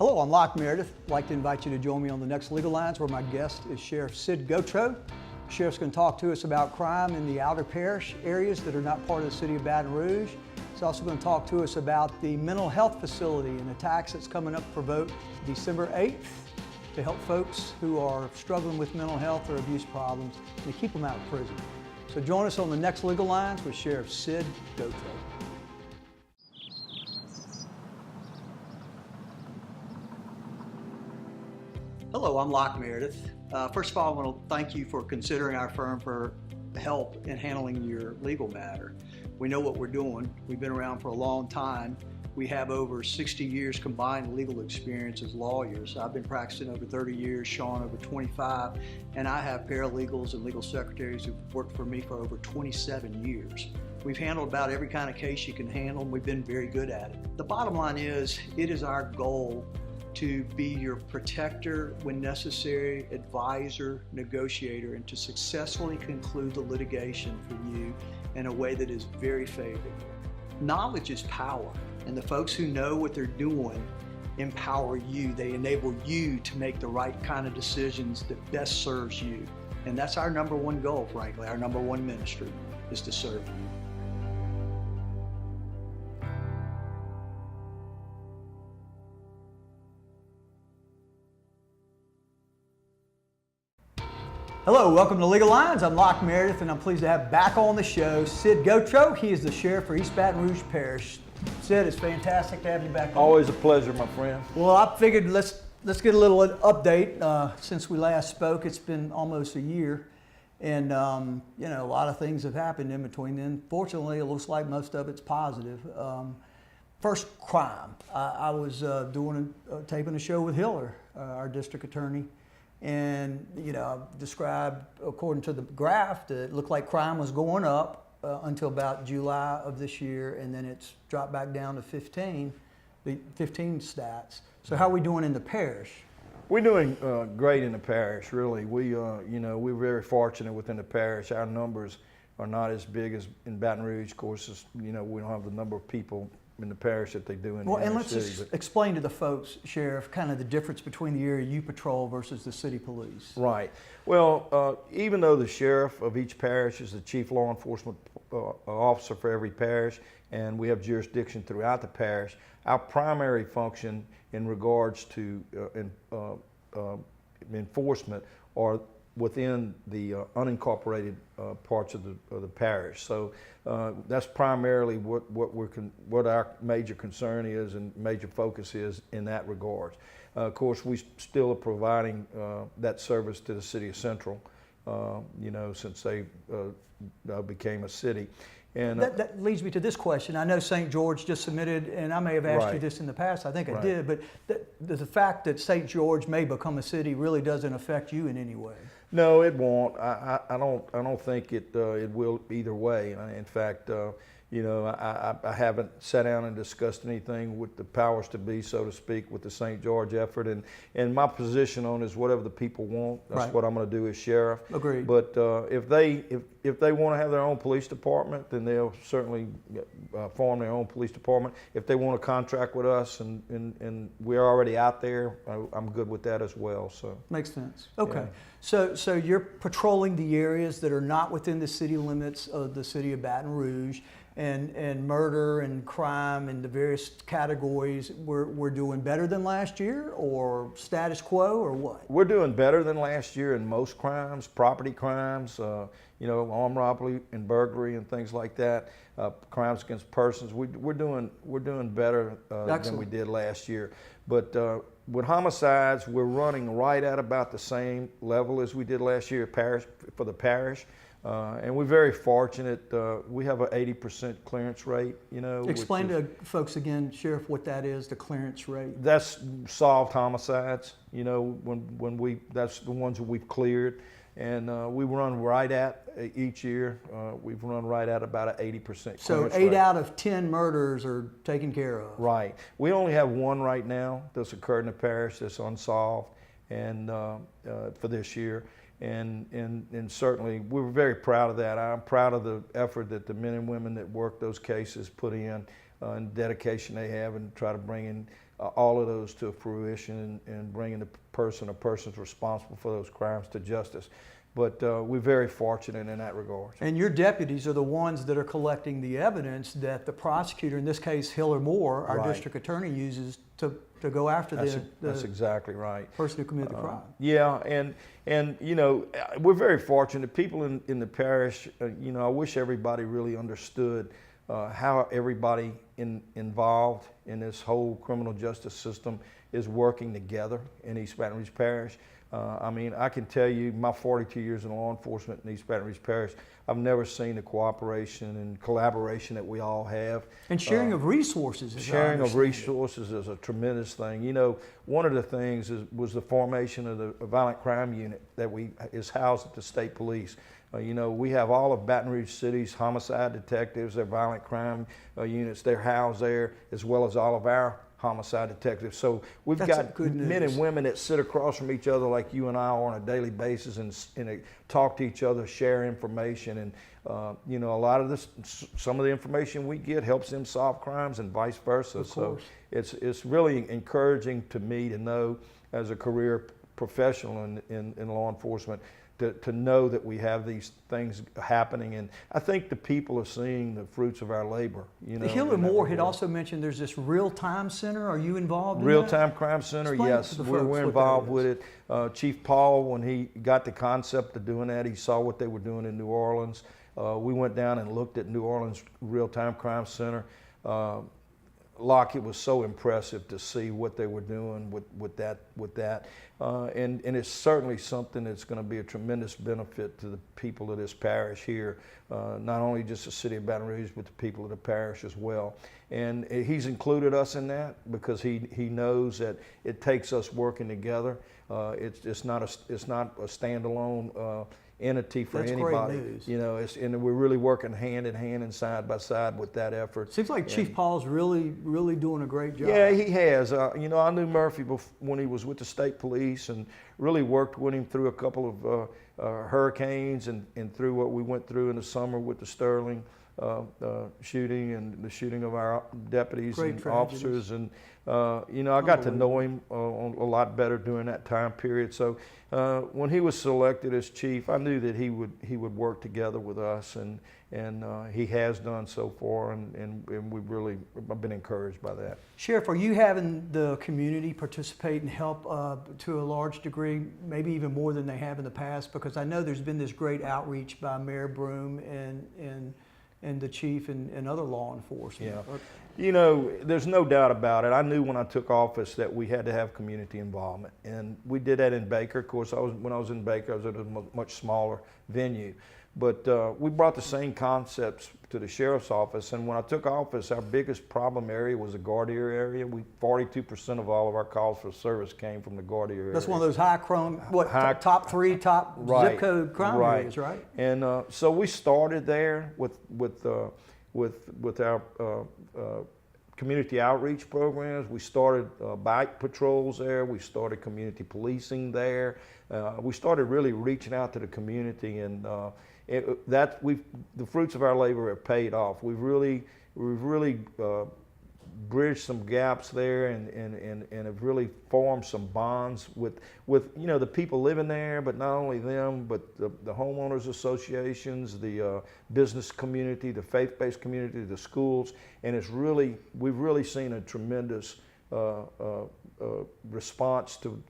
Hello, I'm Locke Meredith. I'd like to invite you to join me on the next Legal Lines, where my guest is Sheriff Sid Gautreaux. The Sheriff's going to talk to us about crime in the outer parish areas that are not part of the city of Baton Rouge. He's also going to talk to us about the mental health facility and the tax that's coming up for vote December 8th to help folks who are struggling with mental health or abuse problems and to keep them out of prison. So join us on the next Legal Lines with Sheriff Sid Gautreaux. Hello, I'm Locke Meredith. First of all, I want to thank you for considering our firm for help in handling your legal matter. We know what we're doing. We've been around for a long time. We have over 60 years combined legal experience as lawyers. I've been practicing over 30 years, Sean over 25, and I have paralegals and legal secretaries who've worked for me for over 27 years. We've handled about every kind of case you can handle, and we've been very good at it. The bottom line is, it is our goal to be your protector when necessary, advisor, negotiator, and to successfully conclude the litigation for you in a way that is very favorable. Knowledge is power, and the folks who know what they're doing empower you. They enable you to make the right kind of decisions that best serves you. And that's our number one goal, frankly. Our number one ministry is to serve you. Hello, welcome to Legal Lines. I'm Locke Meredith, and I'm pleased to have back on the show Sid Gautreaux. He is the sheriff for East Baton Rouge Parish. Sid, it's fantastic to have you back on. Always a pleasure, my friend. Well, I figured let's get a little update. Since we last spoke, it's been almost a year, and you know, a lot of things have happened in between then. Fortunately, it looks like most of it's positive. First, crime. I was taping a show with Hiller, our district attorney. And, you know, described, according to the graph, that it looked like crime was going up until about July of this year, and then it's dropped back down to 15 stats. So how are we doing in the parish? We're doing great in the parish, really. You know, we're very fortunate within the parish. Our numbers are not as big as in Baton Rouge. Of course, you know, we don't have the number of people in the parish that they do in the city. Well, and let's just explain to the folks, Sheriff, kind of the difference between the area you patrol versus the city police. Right. Well, even though the sheriff of each parish is the chief law enforcement officer for every parish, and we have jurisdiction throughout the parish, our primary function in regards to enforcement are within the unincorporated parts of the parish. So that's primarily what our major concern is and major focus is in that regard. Of course, we still are providing that service to the city of Central, you know, since they became a city. And that leads me to this question. I know St. George just submitted, and I may have asked you this in the past, I think I did, but the fact that St. George may become a city really doesn't affect you in any way. No, it won't. I don't think it will either way. In fact, you know, I haven't sat down and discussed anything with the powers to be, so to speak, with the St. George effort. And my position on is whatever the people want. That's what I'm going to do as sheriff. Agreed. But if they want to have their own police department, then they'll certainly form their own police department. If they want to contract with us and we're already out there, I'm good with that as well. So makes sense. Okay. Yeah. So you're patrolling the areas that are not within the city limits of the city of Baton Rouge, and murder and crime and the various categories. We're doing better than last year, or status quo, or what? We're doing better than last year in most crimes, property crimes, you know, armed robbery and burglary and things like that, crimes against persons. We're doing better than we did last year. But with homicides, we're running right at about the same level as we did last year for the parish. And we're very fortunate. We have an 80% clearance rate, you know. Explain to folks again, Sheriff, what that is, the clearance rate. That's solved homicides, you know, that's the ones that we've cleared. And we run right at, each year, we've run right at about an 80% clearance rate. So 8 out of 10 murders are taken care of. Right. We only have one right now that's occurred in the parish that's unsolved, and for this year. And certainly we're very proud of that. I'm proud of the effort that the men and women that work those cases put in, and dedication they have, and try to bring in all of those to fruition and bringing the person or persons responsible for those crimes to justice. But we're very fortunate in that regard. And your deputies are the ones that are collecting the evidence that the prosecutor, in this case Hill or Moore, our district attorney, uses to go after that's exactly right. person who committed the crime. Yeah, and you know, we're very fortunate. People in the parish, you know, I wish everybody really understood how everybody involved in this whole criminal justice system is working together in East Baton Rouge Parish. I mean, I can tell you, my 42 years in law enforcement in East Baton Rouge Parish, I've never seen the cooperation and collaboration that we all have. And sharing of resources. Sharing of resources is a tremendous thing. You know, one of the things was the formation of the violent crime unit that is housed at the state police. You know, we have all of Baton Rouge City's homicide detectives, their violent crime units, they're housed there, as well as all of our homicide detectives. So we've got men and women that sit across from each other like you and I are on a daily basis and talk to each other, share information, and you know, a lot of this, some of the information we get helps them solve crimes and vice versa. So it's really encouraging to me to know, as a career professional in law enforcement, to know that we have these things happening, and I think the people are seeing the fruits of our labor. You know, Hill or Moore had also mentioned there's this real-time center. Are you involved in that? Real-time crime center, yes. We're involved with it. Chief Paul, when he got the concept of doing that, he saw what they were doing in New Orleans. We went down and looked at New Orleans Real-Time Crime Center. Locke, it was so impressive to see what they were doing with that. And it's certainly something that's going to be a tremendous benefit to the people of this parish here, not only just the city of Baton Rouge, but the people of the parish as well. And he's included us in that because he knows that it takes us working together. It's not a standalone entity for anybody. Great news. You know, and we're really working hand in hand and side by side with that effort. Seems like Chief Paul's really doing a great job. Yeah, he has. You know, I knew Murphy when he was with the state police and really worked with him through a couple of hurricanes and through what we went through in the summer with the Sterling shooting and the shooting of our deputies and officers. And you know, I got to know him a lot better during that time period. So when he was selected as chief, I knew that he would work together with us, and he has done so far, and I've been encouraged by that. Sheriff, are you having the community participate and help to a large degree, maybe even more than they have in the past? Because I know there's been this great outreach by Mayor Broome and the chief and other law enforcement. Yeah. You know, there's no doubt about it. I knew when I took office that we had to have community involvement, and we did that in Baker. Of course, when I was in Baker, I was at a much smaller venue. But we brought the same concepts to the sheriff's office, and when I took office, our biggest problem area was the Gardere area. 42% of all of our calls for service came from the Gardere area. That's one of those top three zip code crime areas, right? And so we started there with our community outreach programs. We started bike patrols there. We started community policing there. We started really reaching out to the community, and the fruits of our labor have paid off. We've really bridged some gaps there, and have really formed some bonds with you know, the people living there, but not only them, but the homeowners associations, the business community, the faith-based community, the schools, and we've really seen a tremendous response to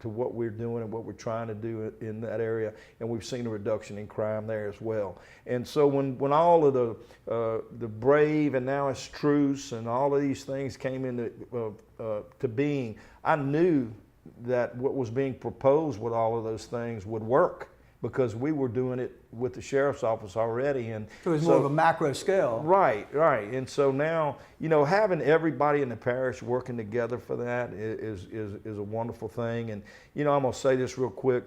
what we're doing and what we're trying to do in that area, and we've seen a reduction in crime there as well. And so when all of the Brave and now it's Truce and all of these things came into to being, I knew that what was being proposed with all of those things would work, because we were doing it with the sheriff's office already. And so it was more of a macro scale. Right. And so now, you know, having everybody in the parish working together for that is a wonderful thing. And, you know, I'm going to say this real quick,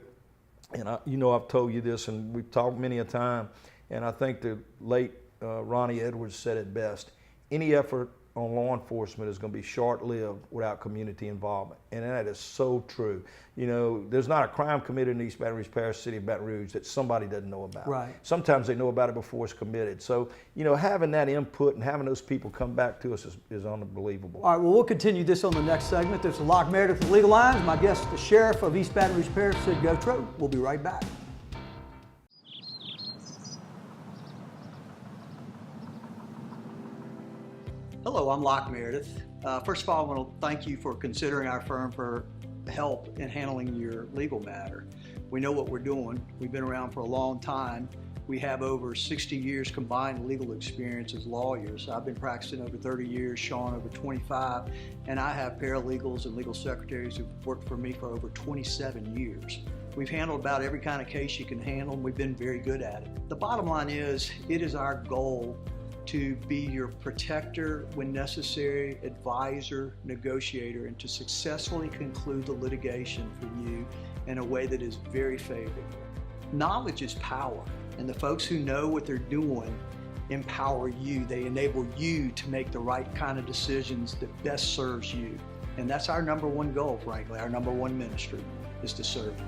and you know, I've told you this and we've talked many a time, and I think the late Ronnie Edwards said it best: any effort on law enforcement is going to be short-lived without community involvement, and that is so true. You know, there's not a crime committed in East Baton Rouge Parish, City of Baton Rouge, that somebody doesn't know about. Right. Sometimes they know about it before it's committed. So, you know, having that input and having those people come back to us is unbelievable. All right, well, we'll continue this on the next segment. This is Locke Meredith of Legal Lines. My guest, the Sheriff of East Baton Rouge Parish, Sid Gautreaux. We'll be right back. Hello, I'm Locke Meredith. First of all, I want to thank you for considering our firm for help in handling your legal matter. We know what we're doing. We've been around for a long time. We have over 60 years combined legal experience as lawyers. I've been practicing over 30 years, Sean over 25, and I have paralegals and legal secretaries who've worked for me for over 27 years. We've handled about every kind of case you can handle, and we've been very good at it. The bottom line is, it is our goal to be your protector when necessary, advisor, negotiator, and to successfully conclude the litigation for you in a way that is very favorable. Knowledge is power, and the folks who know what they're doing empower you. They enable you to make the right kind of decisions that best serves you. And that's our number one goal, frankly. Our number one ministry is to serve you.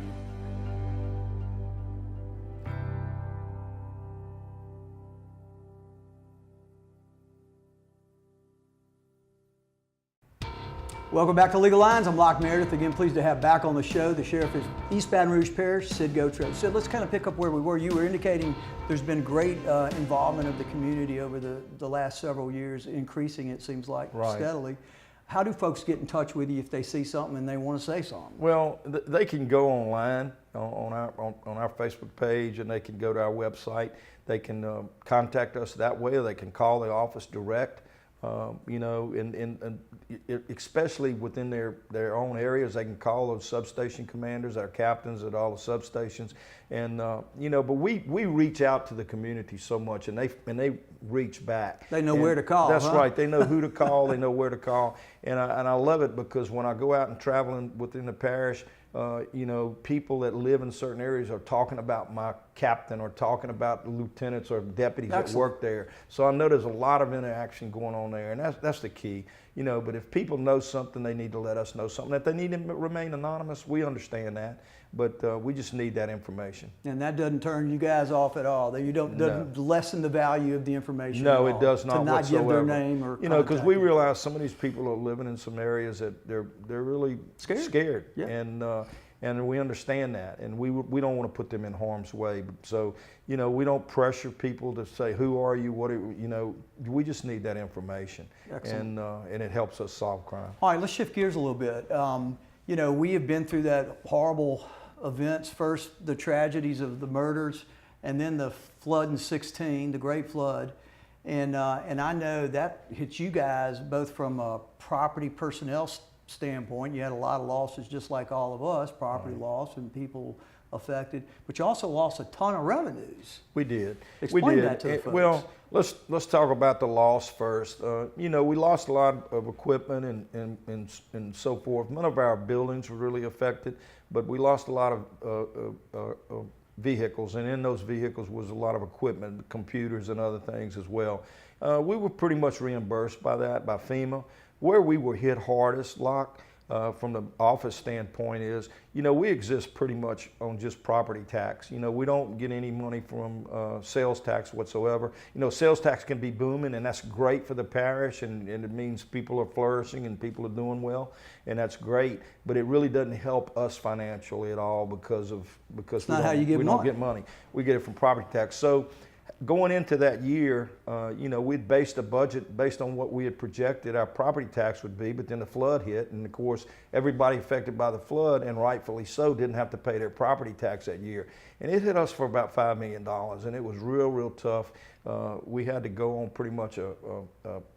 Welcome back to Legal Lines. I'm Locke Meredith. Again, pleased to have back on the show the Sheriff of East Baton Rouge Parish, Sid Gautreaux. Sid, let's kind of pick up where we were. You were indicating there's been great involvement of the community over the last several years, increasing, it seems like, steadily. How do folks get in touch with you if they see something and they want to say something? Well, they can go online on our Facebook page, and they can go to our website. They can contact us that way, or they can call the office direct. You know, and especially within their own areas, they can call those substation commanders, our captains at all the substations, and you know. But we reach out to the community so much, and they reach back. They know where to call. That's right. They know who to call. They know where to call, and I love it, because when I go out and traveling within the parish, you know, people that live in certain areas are talking about my captain, or talking about lieutenants or deputies that work there. So I know there's a lot of interaction going on there, and that's the key. You know, but if people know something, they need to let us know something. If they need to remain anonymous, we understand that, but we just need that information. And that doesn't turn you guys off at all. You doesn't lessen the value of the information. No, it does not. To not whatsoever. Give their name or you know, because we realize some of these people are living in some areas that they're really scared. Yeah. And we understand that, and we don't want to put them in harm's way. So, you know, we don't pressure people to say, who are you, what are you know, we just need that information. Excellent. And it helps us solve crime. All right, let's shift gears a little bit. You know, we have been through that horrible events, first the tragedies of the murders, and then the flood in '16, the Great Flood. And I know that hits you guys both from a property personnel standpoint. You had a lot of losses, just like all of us, property loss and people affected, but you also lost a ton of revenues. We did. Explain that to the folks. Well, let's talk about the loss first. You know, we lost a lot of equipment and so forth. None of our buildings were really affected, but we lost a lot of vehicles, and in those vehicles was a lot of equipment, computers and other things as well. We were pretty much reimbursed by that, by FEMA. Where we were hit hardest, Locke, from the office standpoint is, you know, we exist pretty much on just property tax. You know, we don't get any money from sales tax whatsoever. You know, sales tax can be booming, and that's great for the parish, and it means people are flourishing and people are doing well, and that's great. But it really doesn't help us financially at all because we don't get money. We get it from property tax. So going into that year, you know, we'd based a budget based on what we had projected our property tax would be, but then the flood hit, and of course, everybody affected by the flood, and rightfully so, didn't have to pay their property tax that year. And it hit us for about $5 million, and it was real tough. We had to go on pretty much a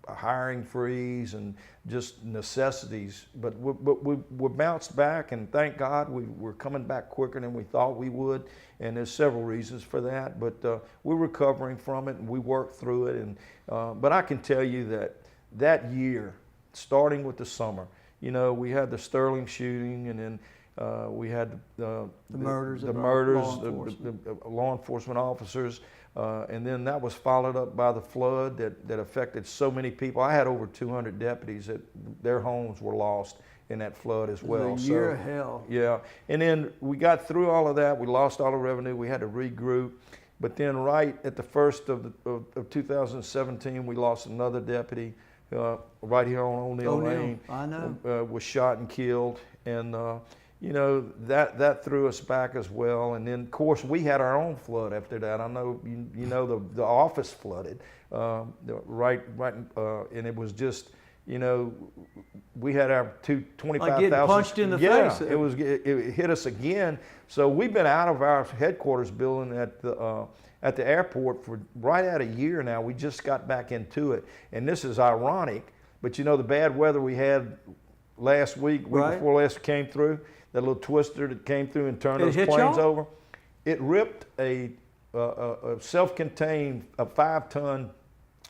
hiring freeze and just necessities, but we bounced back, and thank God we're coming back quicker than we thought we would, and there's several reasons for that, but we're recovering from it, and we worked through it. And but I can tell you that year, starting with the summer, you know, we had the Sterling shooting, and then We had the murders, the law enforcement officers, and then that was followed up by the flood that affected so many people. I had over 200 deputies that their homes were lost in that flood as well. It was a year of hell. Yeah, and then we got through all of that. We lost all the revenue. We had to regroup. But then right at the first of 2017, we lost another deputy right here on O'Neill Lane. I know. Was shot and killed. And you know, that threw us back as well. And then, of course, we had our own flood after that. I know you know the office flooded, and it was just, you know, we had our 25,000. Like getting punched in the face. It hit us again. So we've been out of our headquarters building at the airport for right at a year now. We just got back into it, and this is ironic. But you know, the bad weather we had last week before last came through. That little twister that came through and turned those planes over. It ripped a self-contained 5-ton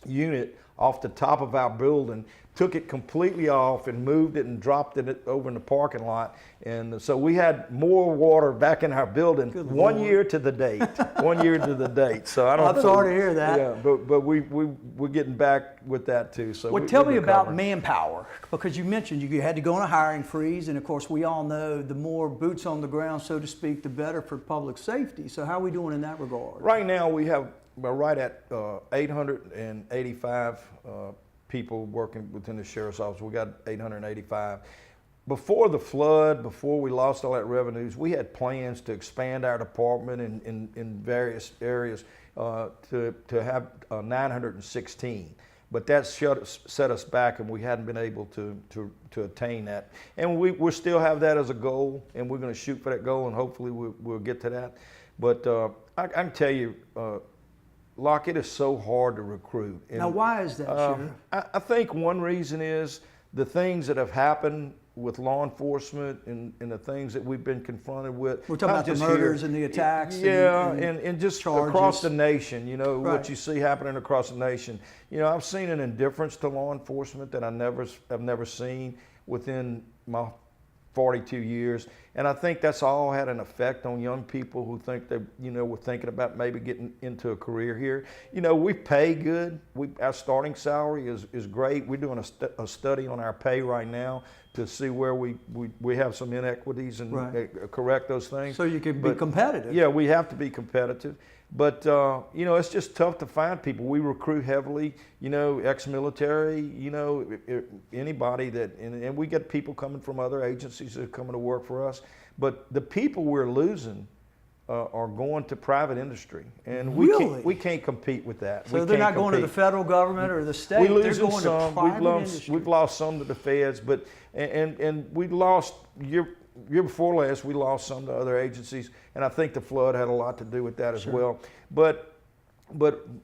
unit off the top of our building, took it completely off and moved it and dropped it over in the parking lot. And so we had more water back in our building. Good one Lord. Year to the date. 1 year to the date. So I don't. I'm sorry to hear that. Yeah, but we're getting back with that too. So well, tell me about manpower, because you mentioned you had to go on a hiring freeze, and of course we all know the more boots on the ground, so to speak, the better for public safety. So how are we doing in that regard? Right now we have right at 885 people working within the sheriff's office. We got 885. Before the flood, before we lost all that revenues, we had plans to expand our department in various areas to have 916. But that set us back, and we hadn't been able to attain that. And we still have that as a goal, and we're going to shoot for that goal, and hopefully we'll get to that. But I can tell you, Locke, it is so hard to recruit. And, now, why is that, Sheriff? I think one reason is the things that have happened with law enforcement and the things that we've been confronted with. We're talking about the murders and the attacks. Yeah, and just charges. Across the nation, you know, what you see happening across the nation. You know, I've seen an indifference to law enforcement that I've never seen within my 42 years. And I think that's all had an effect on young people who think they, you know, were thinking about maybe getting into a career here. You know, we pay good. Our starting salary is great. We're doing a study on our pay right now to see where we have some inequities and correct those things. So you can be competitive. Yeah, we have to be competitive. But, you know, it's just tough to find people. We recruit heavily, you know, ex-military, you know, anybody that, and we get people coming from other agencies that are coming to work for us. But the people we're losing are going to private industry. And we can't compete with that. So they're not going to the federal government or the state, they're going to private industry. We've lost some to the feds, but, and we lost, year before last, we lost some to other agencies, and I think the flood had a lot to do with that as well. But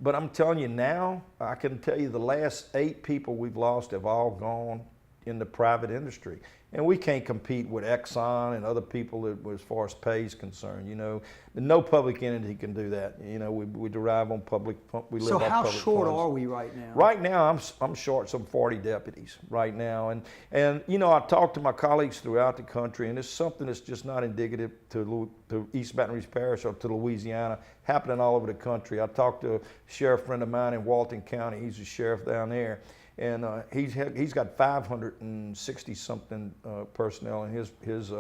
I'm telling you now, I can tell you the last 8 people we've lost have all gone in the private industry. And we can't compete with Exxon and other people as far as pay is concerned. You know, no public entity can do that. You know, we derive on public. We live so off how public short funds. are we right now? Right now, I'm short some 40 deputies right now, and you know, I talk to my colleagues throughout the country, and it's something that's just not indicative to East Baton Rouge Parish or to Louisiana, happening all over the country. I talked to a sheriff friend of mine in Walton County. He's a sheriff down there. And he's got 560 something personnel in his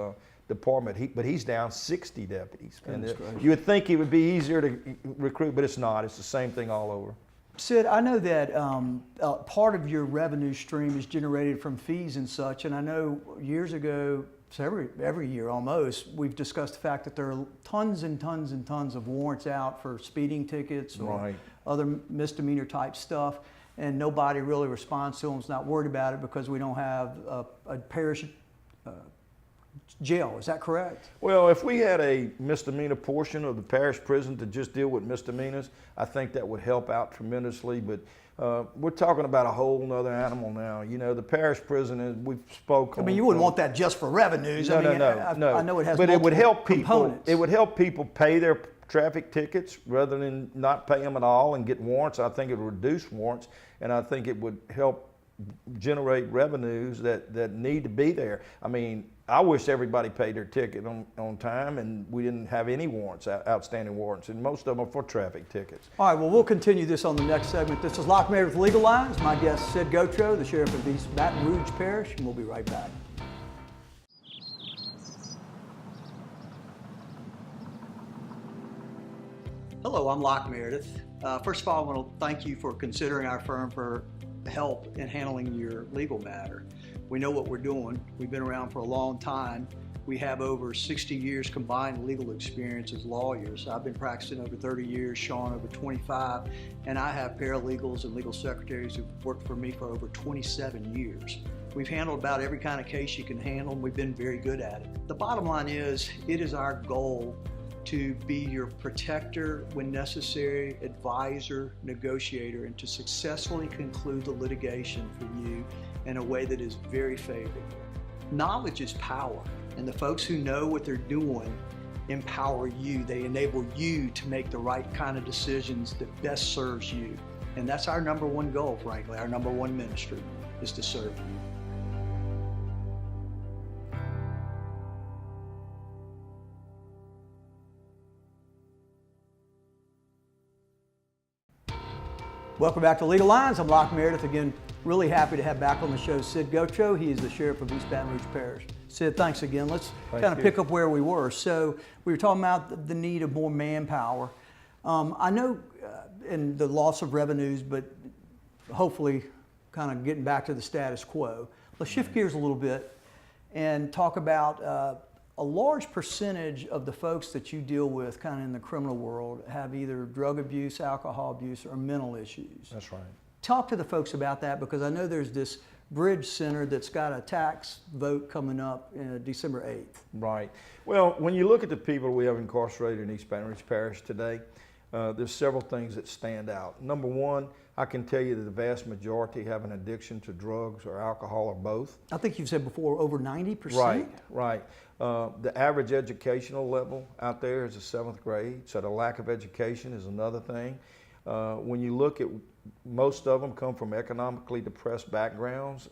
department. But he's down 60 deputies. And you would think it would be easier to recruit, but it's not. It's the same thing all over. Sid, I know that part of your revenue stream is generated from fees and such, and I know years ago, so every year almost, we've discussed the fact that there are tons and tons and tons of warrants out for speeding tickets or other misdemeanor type stuff. And nobody really responds to them, is not worried about it because we don't have a parish jail. Is that correct? Well, if we had a misdemeanor portion of the parish prison to just deal with misdemeanors, I think that would help out tremendously. But we're talking about a whole nother animal now. You know, the parish prison, we've spoken. I mean, you wouldn't want that just for revenues. No. I know it has but it would help people. Components. It would help people pay their traffic tickets rather than not pay them at all and get warrants. I think it would reduce warrants, and I think it would help generate revenues that need to be there. I mean, I wish everybody paid their ticket on time and we didn't have any warrants, outstanding warrants, and most of them are for traffic tickets. All right, well, we'll continue this on the next segment. This is Locke Meredith Legal Lines. My guest, Sid Gautreaux, the Sheriff of East Baton Rouge Parish, and we'll be right back. Hello, I'm Locke Meredith. First of all, I want to thank you for considering our firm for help in handling your legal matter. We know what we're doing. We've been around for a long time. We have over 60 years combined legal experience as lawyers. I've been practicing over 30 years, Sean over 25, and I have paralegals and legal secretaries who've worked for me for over 27 years. We've handled about every kind of case you can handle, and we've been very good at it. The bottom line is, it is our goal to be your protector when necessary, advisor, negotiator, and to successfully conclude the litigation for you in a way that is very favorable. Knowledge is power, and the folks who know what they're doing empower you. They enable you to make the right kind of decisions that best serves you. And that's our number one goal, frankly. Our number one ministry is to serve you. Welcome back to Legal Lines. I'm Locke Meredith. Again, really happy to have back on the show Sid Gautreaux. He is the Sheriff of East Baton Rouge Parish. Sid, thanks again. Let's kind of pick up where we were. So we were talking about the need of more manpower. I know in the loss of revenues, but hopefully kind of getting back to the status quo. Let's shift gears a little bit and talk about a large percentage of the folks that you deal with kind of in the criminal world have either drug abuse, alcohol abuse, or mental issues. That's right. Talk to the folks about that, because I know there's this Bridge Center that's got a tax vote coming up December 8th. Right. Well, when you look at the people we have incarcerated in East Baton Rouge Parish today, there's several things that stand out. Number one, I can tell you that the vast majority have an addiction to drugs or alcohol or both. I think you've said before over 90%. Right, right. The average educational level out there is the 7th grade, so the lack of education is another thing. When you look at, most of them come from economically depressed backgrounds,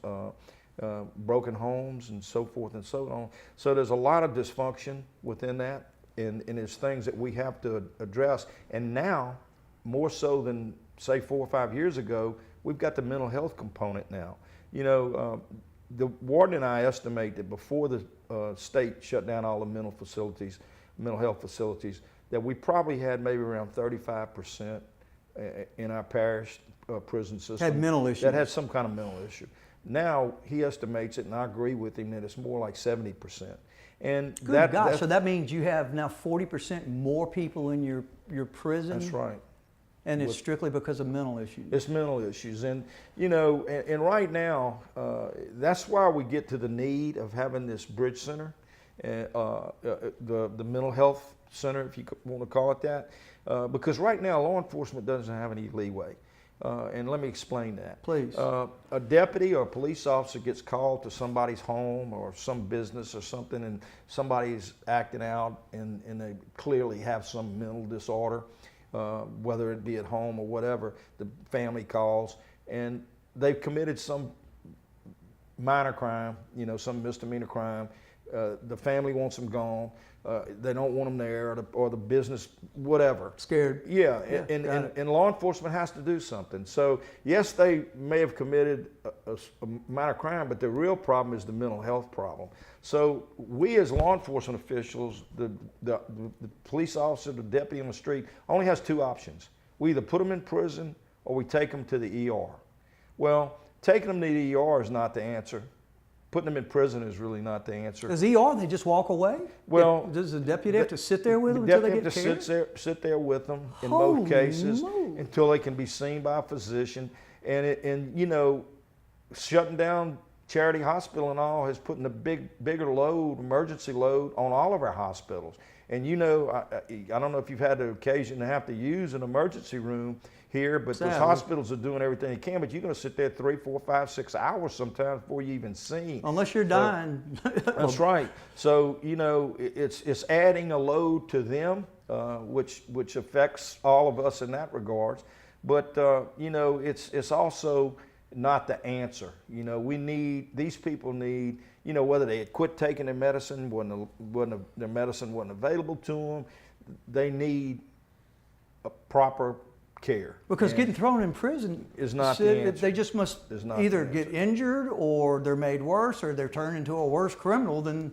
broken homes and so forth and so on. So there's a lot of dysfunction within that, and there's things that we have to address. And now, more so than say 4 or 5 years ago, we've got the mental health component now. You know, the warden and I estimate that before the state shut down all the mental health facilities, that we probably had maybe around 35% in our parish prison system had mental issues. That had some kind of mental issue. Now he estimates it, and I agree with him, that it's more like 70%. And Good God, so that means you have now 40% more people in your prison? That's right. And it's strictly because of mental issues? It's mental issues. And, you know, and right now, that's why we get to the need of having this Bridge Center, the mental health center, if you want to call it that, because right now law enforcement doesn't have any leeway. And let me explain that. Please. A deputy or a police officer gets called to somebody's home or some business or something, and somebody's acting out and they clearly have some mental disorder. Whether it be at home or whatever, the family calls, and they've committed some minor crime, you know, some misdemeanor crime. The family wants them gone. They don't want them there, or the business, whatever. Scared. Yeah, and law enforcement has to do something. So yes, they may have committed a minor crime, but the real problem is the mental health problem. So we as law enforcement officials, the police officer, the deputy on the street, only has two options. We either put them in prison or we take them to the ER. Well, taking them to the ER is not the answer. Putting them in prison is really not the answer. Does ER, they just walk away? Well, does the deputy have to sit there with them until they get care? Sit there with them in Holy most cases moly. until they can be seen by a physician. And you know, shutting down Charity Hospital and all has put in a bigger load, emergency load, on all of our hospitals. And you know, I don't know if you've had the occasion to have to use an emergency room here, but those hospitals are doing everything they can, but you're going to sit there 3, 4, 5, 6 hours sometimes before you even see. Unless you're dying. That's right. So, you know, it's adding a load to them, which affects all of us in that regards. But, you know, it's also not the answer. You know, these people need, you know, whether they had quit taking their medicine, their medicine wasn't available to them, they need a proper care. Because getting thrown in prison is not the answer. They just must either get injured, or they're made worse, or they're turned into a worse criminal than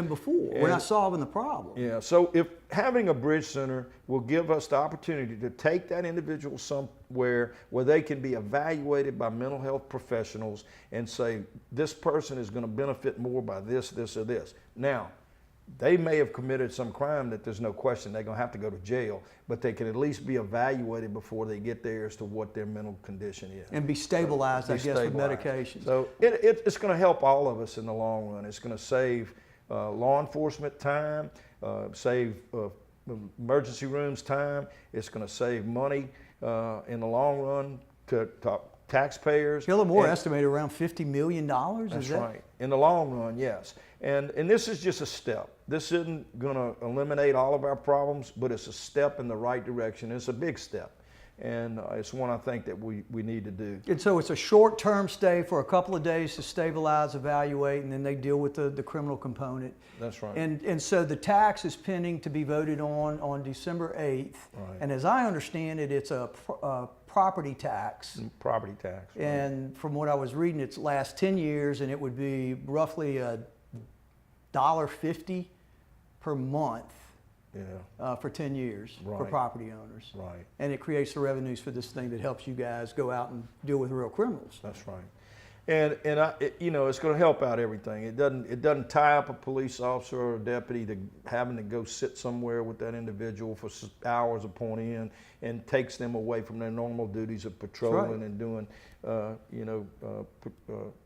before. We're not solving the problem. Yeah. So if having a bridge center will give us the opportunity to take that individual somewhere where they can be evaluated by mental health professionals and say, this person is going to benefit more by this, this, or this. Now, they may have committed some crime that there's no question they're going to have to go to jail, but they can at least be evaluated before they get there as to what their mental condition is. And be stabilized, I guess, with medications. So it's going to help all of us in the long run. It's going to save law enforcement time, save emergency rooms time. It's going to save money in the long run to taxpayers. Moore estimated around $50 million. That's right. In the long run, yes. And this is just a step. This isn't going to eliminate all of our problems, but it's a step in the right direction. It's a big step. And it's one I think that we need to do. And so it's a short-term stay for a couple of days to stabilize, evaluate, and then they deal with the criminal component. That's right. And so the tax is pending to be voted on December 8th. Right. And as I understand it, it's a property tax. Property tax. Right. And from what I was reading, it lasts 10 years, and it would be roughly $1.50 per month. Yeah. For 10 years for property owners. Right. And it creates the revenues for this thing that helps you guys go out and deal with real criminals. That's right. And you know, it's going to help out everything. It doesn't tie up a police officer or a deputy to having to go sit somewhere with that individual for hours upon end, and takes them away from their normal duties of patrolling and doing,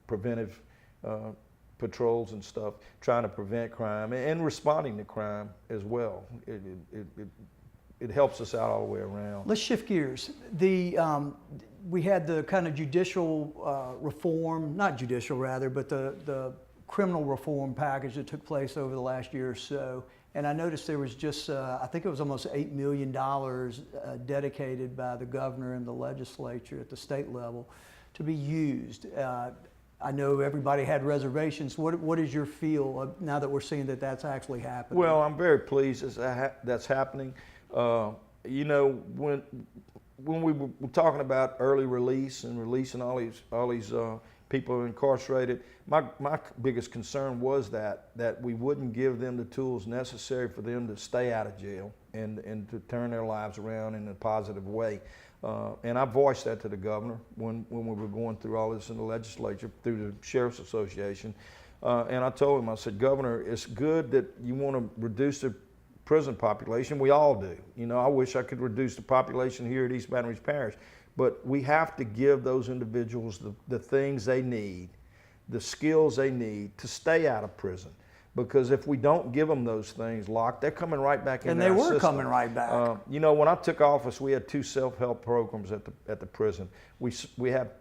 preventive patrols and stuff, trying to prevent crime and responding to crime as well. It helps us out all the way around. Let's shift gears. We had the kind of judicial reform, not judicial rather, but the criminal reform package that took place over the last year or so. And I noticed there was just, I think it was almost $8 million dedicated by the governor and the legislature at the state level to be used. I know everybody had reservations. What is your feel now that we're seeing that that's actually happening? Well, I'm very pleased that's happening. You know, when we were talking about early release and releasing all these people incarcerated, my biggest concern was that we wouldn't give them the tools necessary for them to stay out of jail and to turn their lives around in a positive way. And I voiced that to the governor when we were going through all this in the legislature through the Sheriff's Association. And I told him, I said, Governor, it's good that you want to reduce the prison population. We all do. You know, I wish I could reduce the population here at East Baton Rouge Parish. But we have to give those individuals the things they need, the skills they need to stay out of prison. Because if we don't give them those things, Locke, they're coming right back into our system. And they were coming right back. You know, when I took office, we had 2 self-help programs at the prison. We have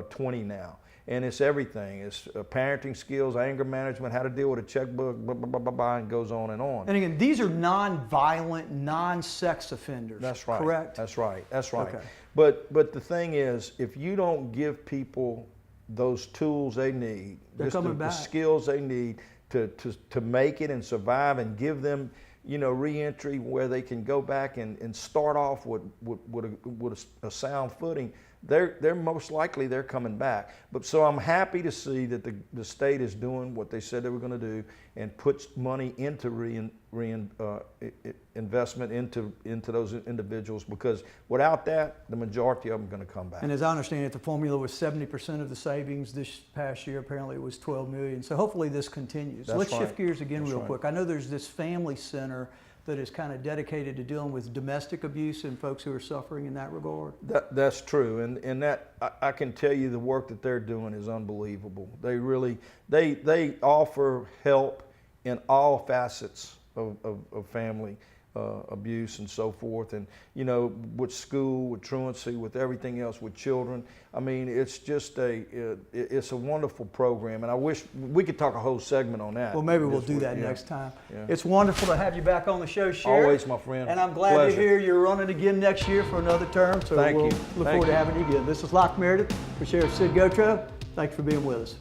20 now, and it's everything. It's parenting skills, anger management, how to deal with a checkbook, blah, blah, blah, blah, blah, and goes on and on. And again, these are non-violent, non-sex offenders. That's right. Correct? That's right. That's right. Okay. But the thing is, if you don't give people those tools they need, the skills they need to make it and survive, and give them, you know, reentry where they can go back and start off with a sound footing, they're most likely they're coming back. But so I'm happy to see that the state is doing what they said they were going to do and puts money into investment into those individuals, because without that, the majority of them are going to come back. And as I understand it, the formula was 70% of the savings. This past year, apparently it was 12 million. So hopefully this continues. That's Let's right. shift gears again real right. quick. I know there's this family center that is kind of dedicated to dealing with domestic abuse and folks who are suffering in that regard. That's true, and that I can tell you the work that they're doing is unbelievable. They really they offer help in all facets of family abuse and so forth, and with school, with truancy, with everything else, with children. I mean, it's just it's a wonderful program, and I wish we could talk a whole segment on that. Well, maybe we'll do that next time. Yeah. It's wonderful to have you back on the show, Sheriff. Always, my friend. And I'm glad to hear you're running again next year for another term. So we'll look forward to having you again. This is Locke Meredith for Sheriff Sid Gautreaux. Thanks for being with us.